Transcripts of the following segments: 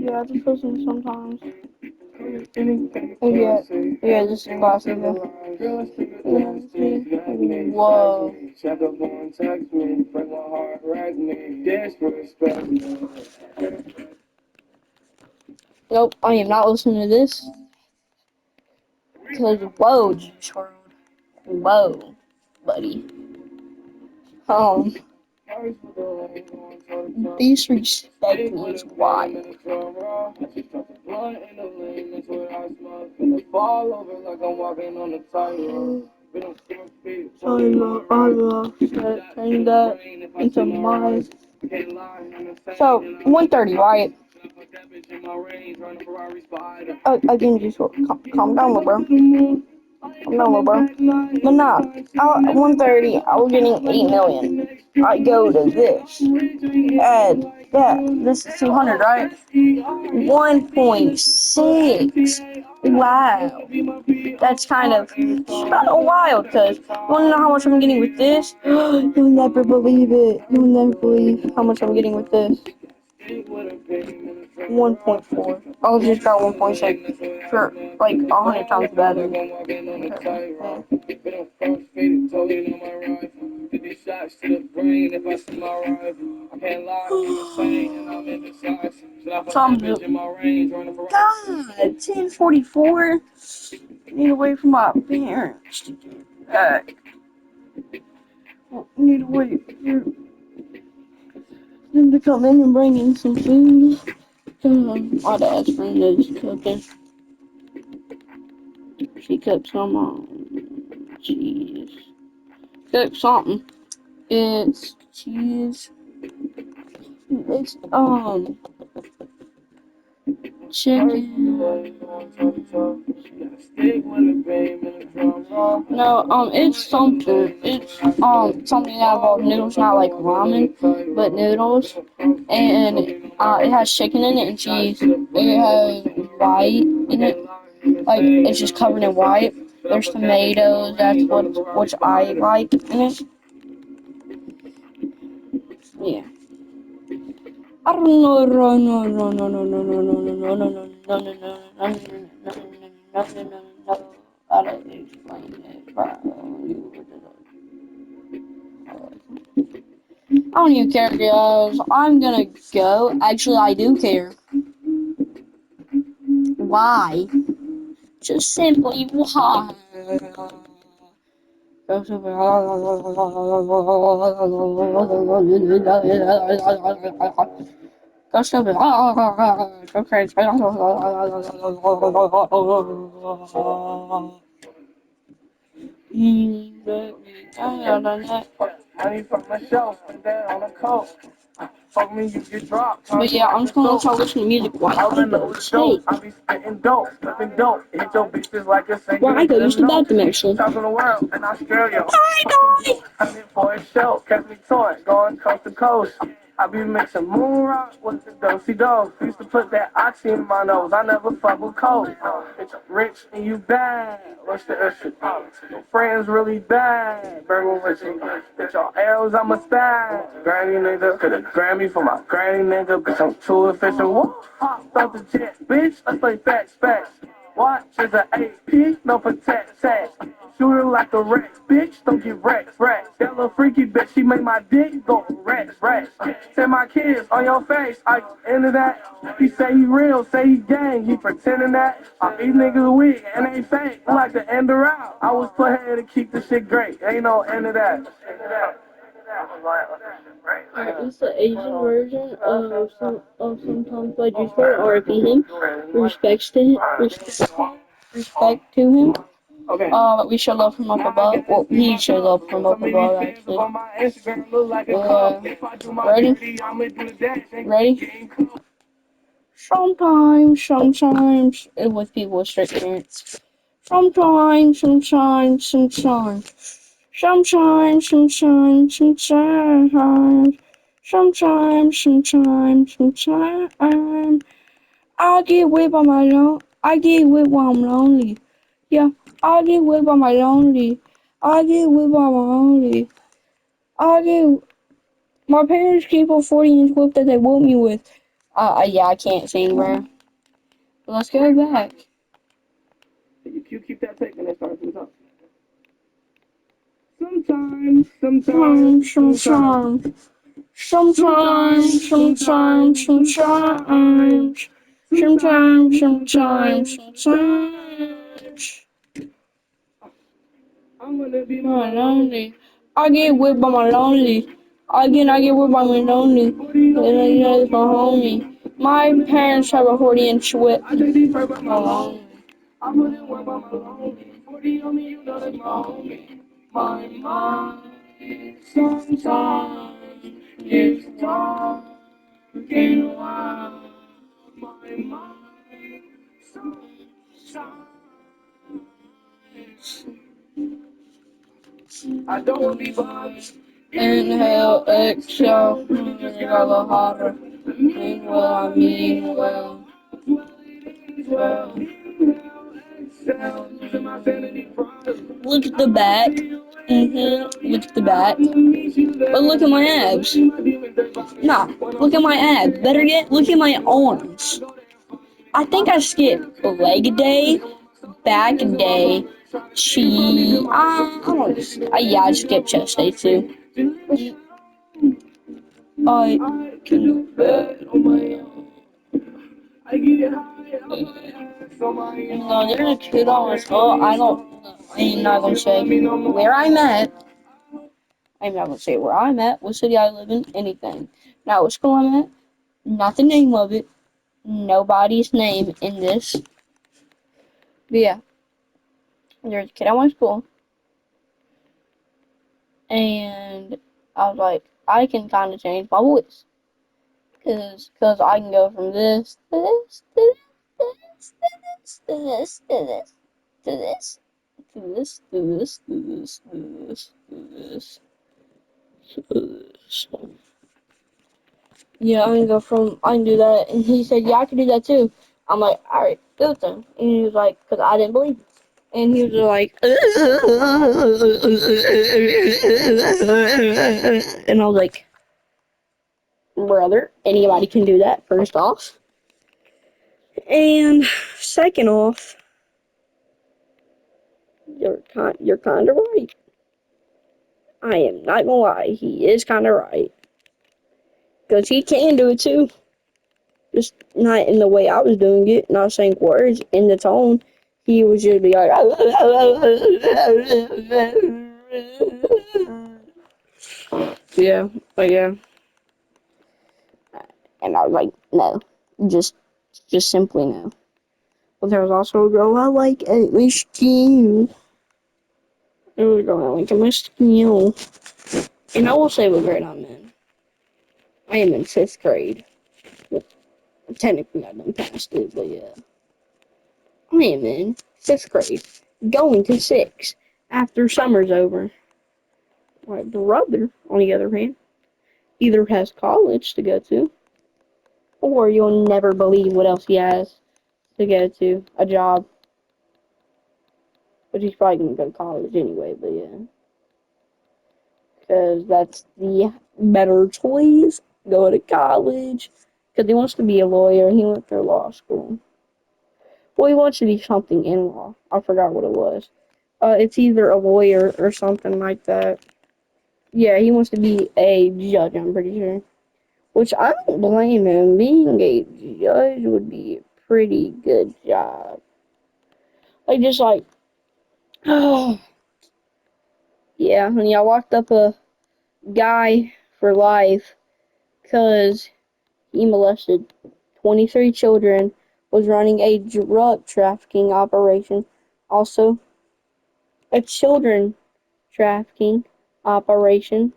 Yeah, I just listen sometimes. Yeah, yeah, this is classic. Whoa. Nope, I am not listening to this. Because, whoa, Juice WRLD. Whoa, buddy. Disrespect is wild. Turn that into my. So 130, right? Again, just calm down, little bro. Calm down, little bro. But nah, 130. I was getting 8 million. I go to this. Add that. This is 200, right? 1.6. Wow. That's kind of wild, because you want to know how much I'm getting with this? You'll never believe it. You'll never believe how much I'm getting with this. 1.4. I'll just got 1.6 for like 100 times better. God, 1044. Need away from my parents to get back. Need to wait for them to come in and bring in some food. My dad's friend is cooking. She cooked some cheese. Cooked something. It's cheese. It's chicken. No, it's something. It's something that involves noodles, not like ramen, but noodles. And it has chicken in it and cheese. It has white in it. Like it's just covered in white. There's tomatoes, that's what I like in it. Yeah. I don't know, no, no, no, no, no, no, no, no, no, no, no, no, no, no, no, I don't explain it. I don't even care, guys. I'm gonna go. Actually, I do care. Why? Just simply why? Go stupid. Go crazy. Money from the shelf and then on the coast. Fuck me, you get dropped. But yeah, I'm just gonna let y'all listen to music while I go take. I be spitting dope, flipping dope. Hit your bitches like a single. Well, I go use the bathroom actually. Top of the world in Australia. Hi guys. I'm here for a show. Catch me toy, going coast to coast. I be mixing moon rock with the dosey do. Used to put that oxy in my nose. I never fuck with coke. Bitch, I'm rich and you bad. What's the issue? Your friends really bad. Burger with you. Bitch, your arrows, I'm a spaz. Granny nigga, coulda Grammy for my granny nigga. Bitch, I'm too efficient. Woo! Hopped off the jet, bitch. Let's play facts. Watch is an AP, no protect, tag. Shoot her like a wreck, bitch, don't get wrecked. That little freaky bitch, she make my dick go wreck. Say my kids on your face, I into that. He say he real, say he gang, he pretending that. These niggas weak and they fake, I like to end her out. I was put here to keep the shit great, ain't no end of that. It's the Asian version of sometimes by Juice WRLD, R.I.P. him. Respect to him. Okay. We show love from up above. Well, he showed love from up above, actually. Ready? Sometimes, with people with strict parents. Sometimes. I get whipped by my own. I get whipped while I'm lonely. Yeah, I get whipped by my lonely. I get whipped by my lonely. I get. My parents keep a 40-inch whip that they whoop me with. Yeah, I can't sing, bro. Let's go back. You keep that tape and it starts to talk. Sometimes, sometimes, sometimes. Sometimes, sometimes, sometimes. Sometimes, sometimes, sometimes. I'm gonna be my lonely. I get whipped by my lonely. Again, I get whipped by my lonely. And I know it's my homie. My parents have a 40-inch whip. I take these by my lonely. I put in work by my lonely. 40 on me, you know that's my homie. My mind sometimes is talking wild. My mind sometimes. I don't want to be bothered. Inhale, exhale, just got a little hotter. Mean well, I mean well. Well. Look at the back. Look at the back. But look at my abs. Nah, look at my abs. Better yet, look at my arms. I think I skipped leg day, back day, I don't know. Yeah, I skipped chest day too. I can do bad on my own. I get high on my own. No, there's a kid on my skull. I'm not gonna say where I'm at. I'm not gonna say where I'm at, what city I live in, anything. Not what school I'm at, not the name of it, nobody's name in this. But yeah, there's a kid at my school, and I was like, I can kind of change my voice. Cause I can go from this to this to this to this to this to this to this to this to this to this to this to this. Yeah, I can do that. And he said, yeah, I can do that too. I'm like, alright, do it then. And he was like, because I didn't believe it. And he was like, and I was like, brother, anybody can do that, first off. And second off, you're kind of right. I am not gonna lie, he is kind of right. Because he can do it too. Just not in the way I was doing it, not saying words, in the tone. He would just be like, yeah, but yeah. And I was like, no, just simply no. But there was also a girl I like at my school. There was a girl I like at my school. And I will say what grade I'm in. I am in 5th grade. But technically I done passed it, but yeah. I am in 5th grade. Going to 6th after summer's over. My brother, on the other hand, either has college to go to, or you'll never believe what else he has to go to. A job. But he's probably going to go to college anyway, but yeah. Because that's the better choice. Go to college. Because he wants to be a lawyer. He went through law school. Well, he wants to be something in law. I forgot what it was. It's either a lawyer or something like that. Yeah, he wants to be a judge, I'm pretty sure. Which I don't blame him. Being a judge would be a pretty good job. Like, just like, oh, yeah, honey, I locked up a guy for life because he molested 23 children, was running a drug trafficking operation, also a children trafficking operation.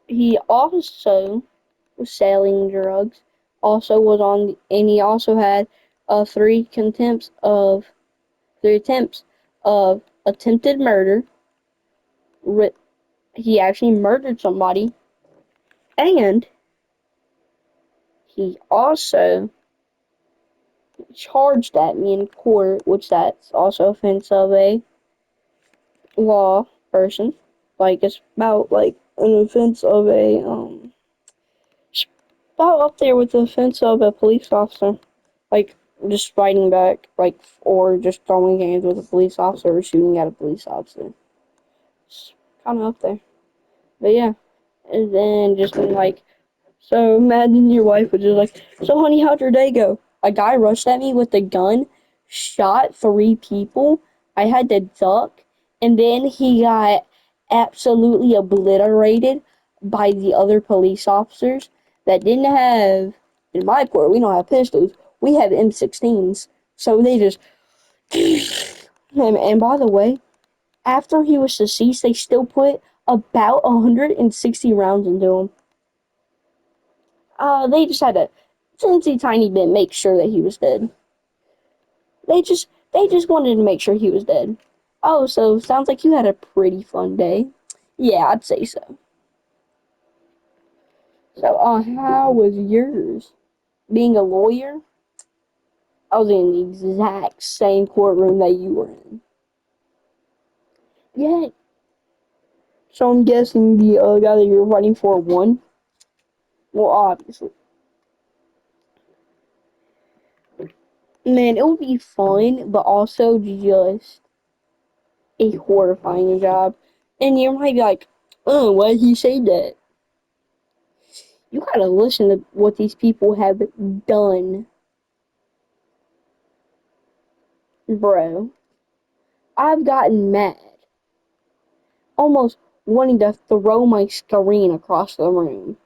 He also was selling drugs, also was on, and he also had three attempts of attempted murder. He actually murdered somebody, and he also charged at me in court, which that's also offense of a law person. Like, it's about like an offense of a About up there with the offense of a police officer. Like, just fighting back, like, or just throwing hands with a police officer or shooting at a police officer. It's kind of up there. But yeah. And then just been like, so imagine your wife was just like, so honey, how'd your day go? A guy rushed at me with a gun, shot 3 people. I had to duck, and then he got absolutely obliterated by the other police officers that didn't have, in my court, we don't have pistols. We have M16s. So they just, and by the way, after he was deceased, they still put about 160 rounds into him. They just had to, teensy tiny bit, make sure that he was dead. They just wanted to make sure he was dead. Oh, so sounds like you had a pretty fun day. Yeah, I'd say so. So, how was yours? Being a lawyer? I was in the exact same courtroom that you were in. Yeah. So I'm guessing the guy that you're fighting for won. Well, obviously. Man, it would be fun, but also just a horrifying job. And you might be like, oh, why did he say that? You gotta listen to what these people have done, bro. I've gotten mad, almost wanting to throw my screen across the room,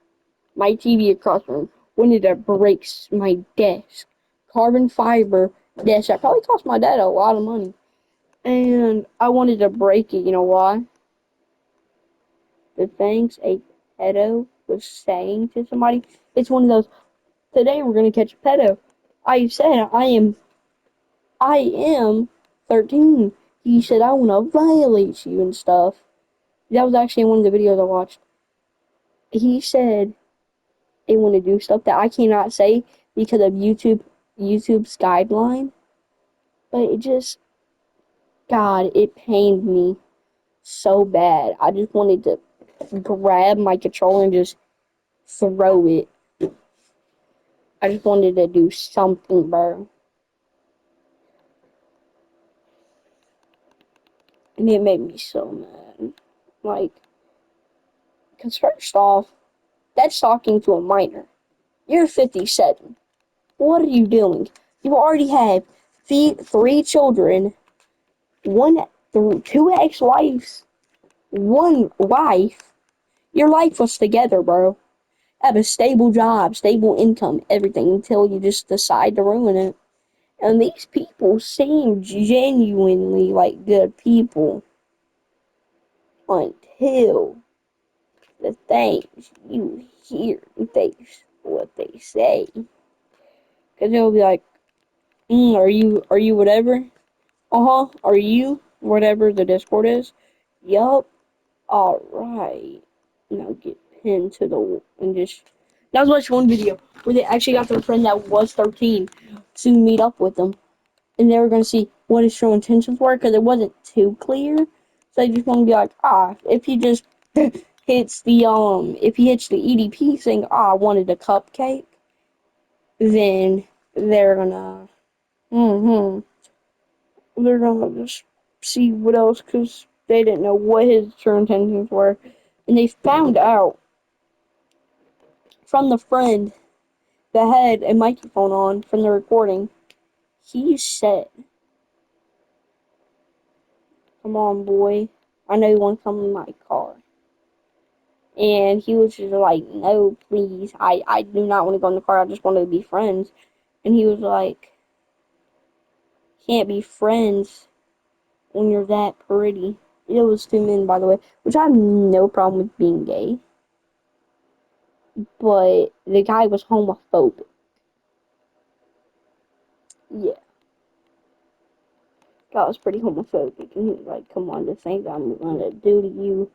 my TV across the room, wanted to break my desk. Carbon fiber desk that probably cost my dad a lot of money. And I wanted to break it, you know why? The things a pedo was saying to somebody. It's one of those, today we're gonna catch a pedo. I said I am 13. He said I wanna violate you and stuff. That was actually one of the videos I watched. He said they want to do stuff that I cannot say because of YouTube's guideline. But it just, God, it pained me so bad. I just wanted to grab my controller and just throw it. I just wanted to do something, bro. And it made me so mad. Like, because first off, that's talking to a minor. You're 57. What are you doing? You already have 3 children, one, two ex-wives, one wife. Your life was together, bro. Have a stable job, stable income, everything until you just decide to ruin it. And these people seem genuinely like good people until the things you hear, what they say. Because they'll be like, are you whatever? Uh-huh, are you whatever the Discord is? Yup. Alright. Now get pinned to the, and just, that was watching one video where they actually got their friend that was 13 to meet up with them. And they were going to see what his true intentions were because it wasn't too clear. So they just want to be like, if he just if he hits the EDP saying, I wanted a cupcake, then they're gonna, mm-hmm, they're gonna just see what else because they didn't know what his true intentions were. And they found out from the friend that had a microphone on from the recording. He said, come on, boy. I know you want to come in my car. And he was just like, no, please. I do not want to go in the car. I just want to be friends. And he was like, can't be friends when you're that pretty. It was 2 men, by the way, which I have no problem with being gay. But the guy was homophobic. Yeah, God was pretty homophobic. And he was like, come on, the things I'm going to do to you.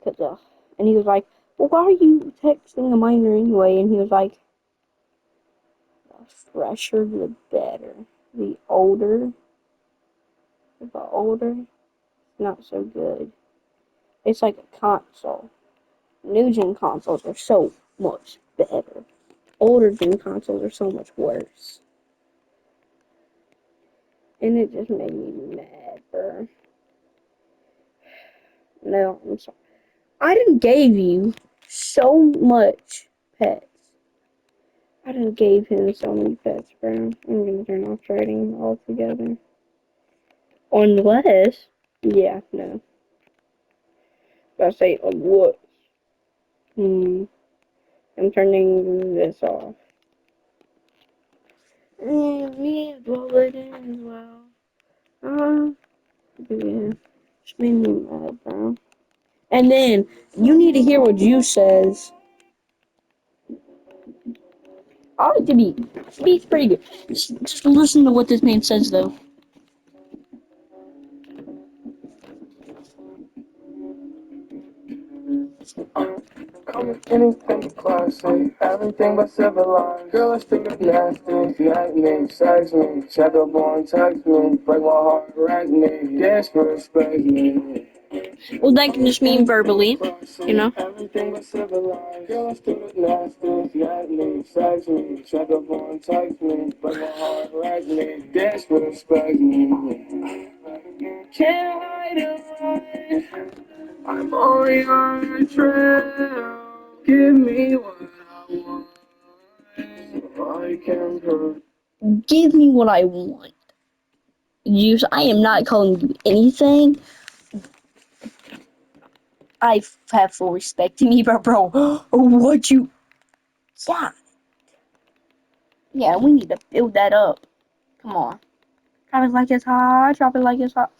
Cause, and he was like, well, why are you texting a minor anyway? And he was like, the fresher, the better. The older, not so good. It's like a console. New gen consoles are so much better. older game consoles are so much worse. And it just made me mad, bro. No, I'm sorry. I done gave you so much pets. I done gave him so many pets, bro. I'm gonna turn off trading altogether. Unless, yeah, no. I say what? I'm turning this off. Me as well, it as well. Yeah. Just made me mad, bro. And then, you need to hear what Juice says. I like the beat. The beat's pretty good. Just listen to what this man says, though. Anything classy, everything but civilized. Girl, I think it's nasty. Smack me, sex me, check up on, text me, break my heart, wreck me, disrespect me. Well, that can just mean verbally, you know? Everything but civilized. Girl, I think it's nasty. Smack me, sex me, check up on, text me, break my heart, wreck me, disrespect me. Can't hide it. I'm only on a trail. Give me what I want. I can prove. Give me what I want. Juice, I am not calling you anything. I have full respect to me, but bro, what you... Yeah. Yeah, we need to build that up. Come on. Drop it like it's hot. Drop it like it's hot.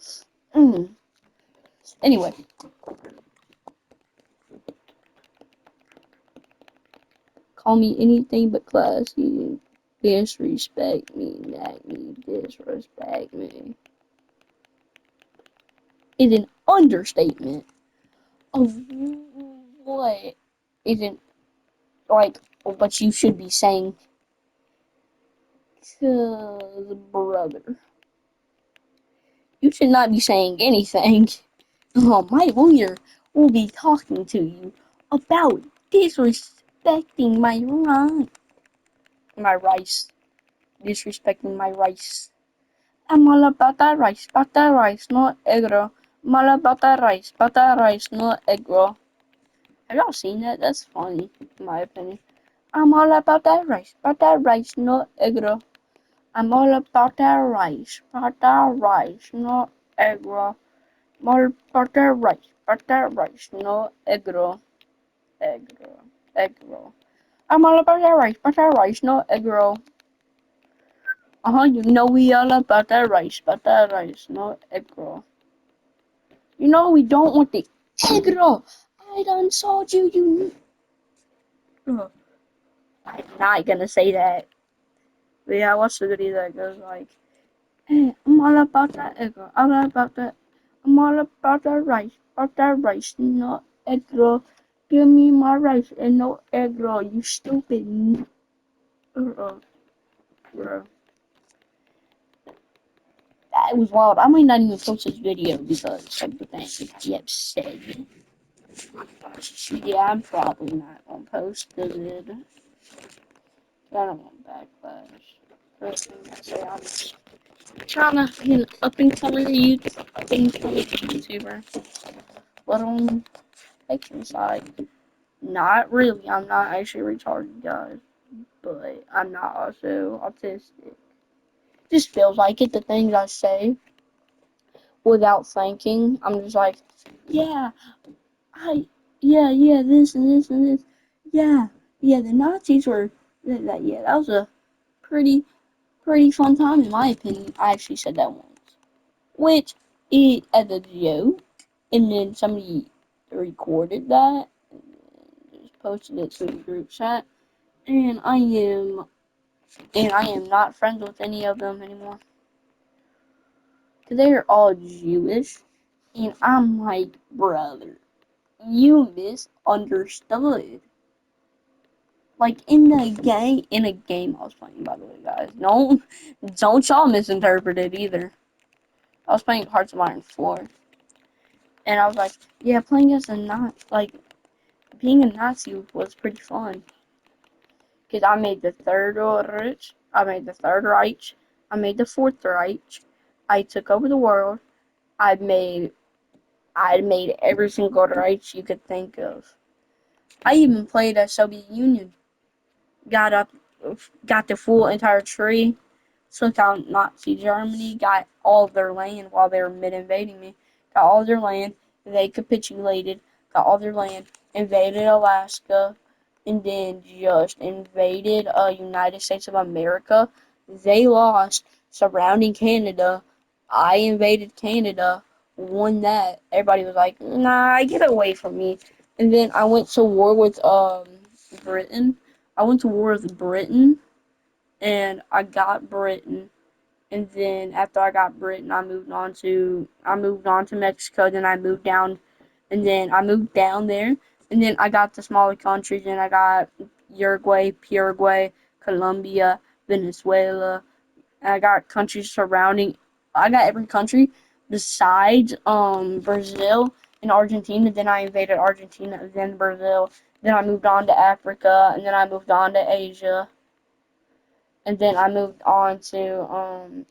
Anyway. Call me anything but classy. Disrespect me, nag me, disrespect me. Is an understatement of what isn't like what you should be saying to the brother. You should not be saying anything. My lawyer will be talking to you about disrespecting my rice. Disrespecting my rice. I'm all about that rice, not egg roll. I'm all about that rice, not egg roll. Have y'all seen that? That's funny, in my opinion. I'm all about that rice, not egg roll. I'm all about that rice, not egg roll. I'm all about that rice, not egg roll. Egg roll, egg roll. I'm all about that rice, not egg roll. You know we all about that rice, not egg roll. You know we don't want the egg roll. I done told you, I'm not gonna say that. But yeah, I watched the video that goes like, hey, I'm all about that egg roll. All about that. I'm all about that rice, not egg roll. Give me my rice and no egg roll, you stupid. Bro. That was wild. I might not even post this video because of the things that Jeff said. Yeah, I'm probably not gonna post the vid. I don't want backlash. First thing I say, I'm trying to be an up-and-coming YouTuber. But on fiction side, not really. I'm not actually retarded, guys. But I'm not also autistic. Just feels like it, the things I say, without thinking. I'm just like, yeah, this and this and this. The Nazis were, that was a pretty fun time in my opinion. I actually said that once. Which, as a joke, and then somebody recorded that, and just posted it to the group chat, and I am not friends with any of them anymore. Cause they are all Jewish, and I'm like, brother, you misunderstood. Like in a game I was playing, by the way, guys. Don't y'all misinterpret it either. I was playing Hearts of Iron 4, and I was like, yeah, playing as a Nazi, like being a Nazi was pretty fun. Because I made the Third Reich, I made the Third Reich, I made the Fourth Reich, I took over the world, I made I made every single Reich you could think of. I even played a Soviet Union. Got up, got the full entire tree, took out Nazi Germany, got all of their land while they were mid-invading me, got all their land, they capitulated, got all their land, invaded Alaska, and then just invaded United States of America. They lost, surrounding Canada. I invaded Canada, won that. Everybody was like, nah, get away from me. And then I went to war with Britain. I went to war with Britain and I got Britain. And then after I got Britain, I moved on to Mexico. Then I moved down, and then I moved down there, and then I got the smaller countries, and I got Uruguay, Paraguay, Colombia, Venezuela, and I got countries surrounding. I got every country besides Brazil and Argentina. Then I invaded Argentina, then Brazil. Then I moved on to Africa, and then I moved on to Asia, and then I moved on to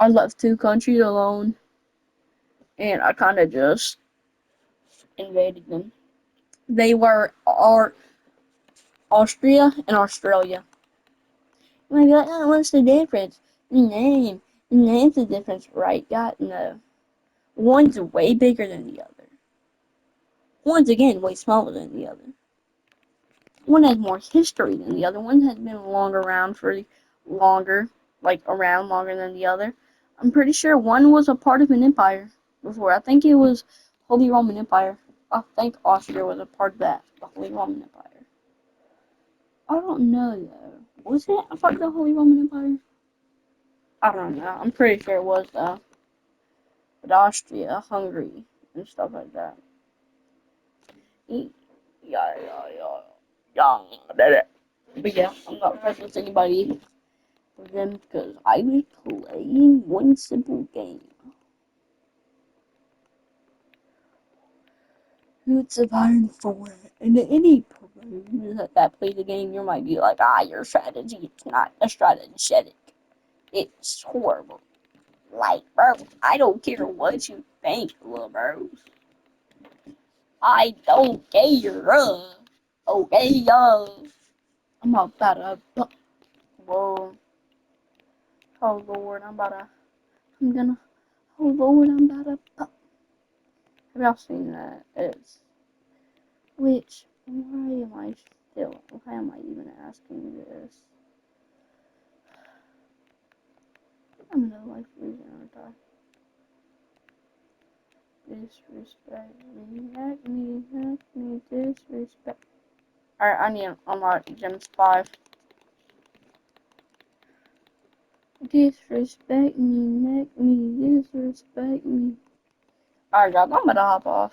I left two countries alone, and I kind of just invaded them. They were Austria and Australia. You might be like, oh, what's the difference? The name. The name's the difference, right? God, no. One's way bigger than the other. One's again way smaller than the other. One has more history than the other. One has been around for longer, like around longer than the other. I'm pretty sure one was a part of an empire before. I think it was Holy Roman Empire. I think Austria was a part of that, the Holy Roman Empire. I don't know though. Was it a part of the Holy Roman Empire? I don't know. I'm pretty sure it was though. But Austria, Hungary, and stuff like that. Yeah, yeah, yeah, yeah. But yeah, I'm not friends with anybody of them because I was playing one simple game. Who's surviving for it? And any pros that play the game, you might be like, your strategy is not a strategic. It's horrible. Like, bro, I don't care what you think, little bros. I don't care. Okay, yo. I'm about to. Whoa. Oh, Lord, I'm gonna. Oh, Lord, I'm about to. Have y'all seen that? Which, why am I even asking this? I'm in a life losing, aren't I? Disrespect me, disrespect. Alright, I need to unlock Gems 5. Disrespect me, disrespect me. Alright, guys, I'm gonna hop off.